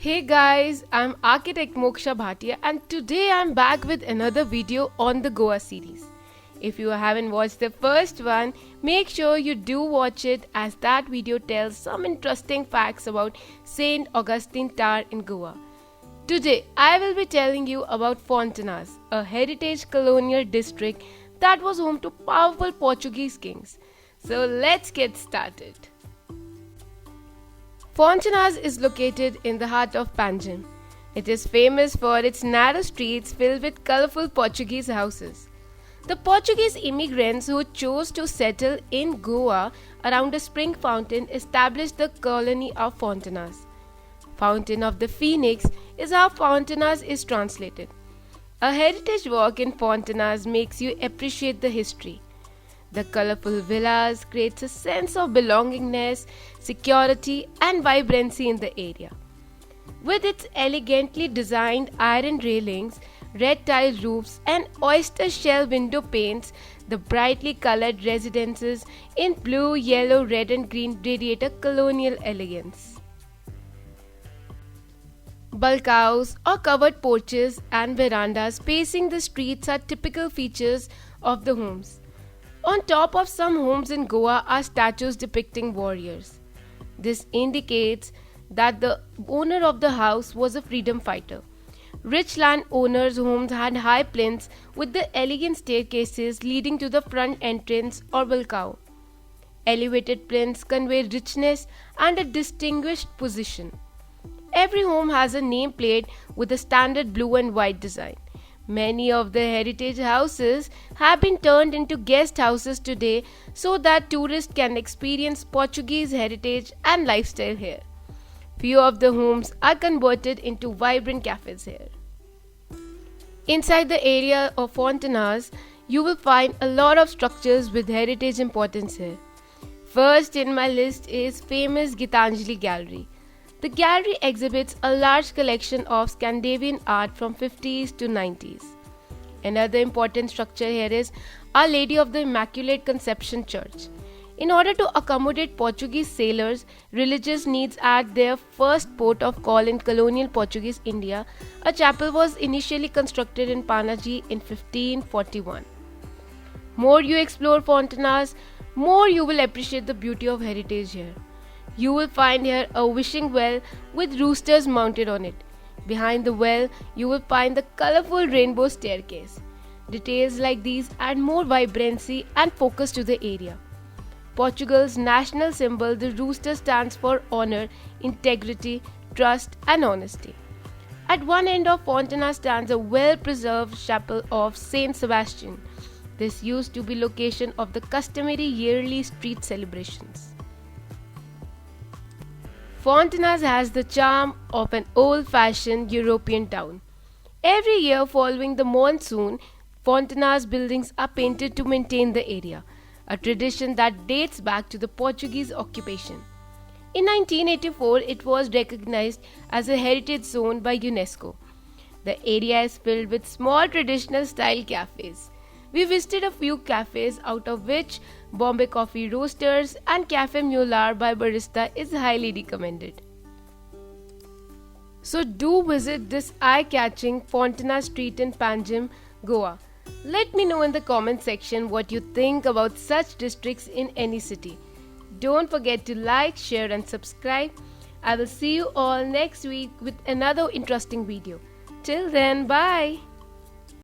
Hey guys, I'm architect Moksha Bhatia and today I'm back with another video on the Goa series. If you haven't watched the first one, make sure you do watch it as that video tells some interesting facts about St. Augustine Tower in Goa. Today, I will be telling you about Fontenas, a heritage colonial district that was home to powerful Portuguese kings. So let's get started. Fontenas is located in the heart of Panjim. It is famous for its narrow streets filled with colorful Portuguese houses. The Portuguese immigrants who chose to settle in Goa around a spring fountain established the colony of Fontenas. Fountain of the Phoenix is how Fontenas is translated. A heritage walk in Fontenas makes you appreciate the history. The colorful villas creates a sense of belongingness, security and vibrancy in the area. With its elegantly designed iron railings, red tile roofs and oyster shell window panes, the brightly colored residences in blue, yellow, red and green radiate a colonial elegance. Balconies or covered porches and verandas facing the streets are typical features of the homes. On top of some homes in Goa are statues depicting warriors. This indicates that the owner of the house was a freedom fighter. Rich land owners' homes had high plinths with the elegant staircases leading to the front entrance or balcony. Elevated plinths convey richness and a distinguished position. Every home has a nameplate with a standard blue and white design. Many of the heritage houses have been turned into guest houses today so that tourists can experience Portuguese heritage and lifestyle here. Few of the homes are converted into vibrant cafes here. Inside the area of Fontenas, you will find a lot of structures with heritage importance here. First in my list is famous Gitanjali Gallery. The gallery exhibits a large collection of Scandinavian art from 50s to 90s. Another important structure here is Our Lady of the Immaculate Conception Church. In order to accommodate Portuguese sailors' religious needs at their first port of call in colonial Portuguese India, a chapel was initially constructed in Panaji in 1541. More you explore Fontenas, more you will appreciate the beauty of heritage here. You will find here a wishing well with roosters mounted on it. Behind the well, you will find the colorful rainbow staircase. Details like these add more vibrancy and focus to the area. Portugal's national symbol, the rooster, stands for honor, integrity, trust and honesty. At one end of Fontenas stands a well-preserved chapel of Saint Sebastian. This used to be location of the customary yearly street celebrations. Fontenas has the charm of an old-fashioned European town. Every year following the monsoon, Fontenas buildings are painted to maintain the area, a tradition that dates back to the Portuguese occupation. In 1984, it was recognized as a heritage zone by UNESCO. The area is filled with small traditional style cafes. We visited a few cafes, out of which Bombay Coffee Roasters and Cafe Mular by Barista is highly recommended. So do visit this eye-catching Fontenas Street in Panjim, Goa. Let me know in the comment section what you think about such districts in any city. Don't forget to like, share and subscribe. I will see you all next week with another interesting video. Till then, bye!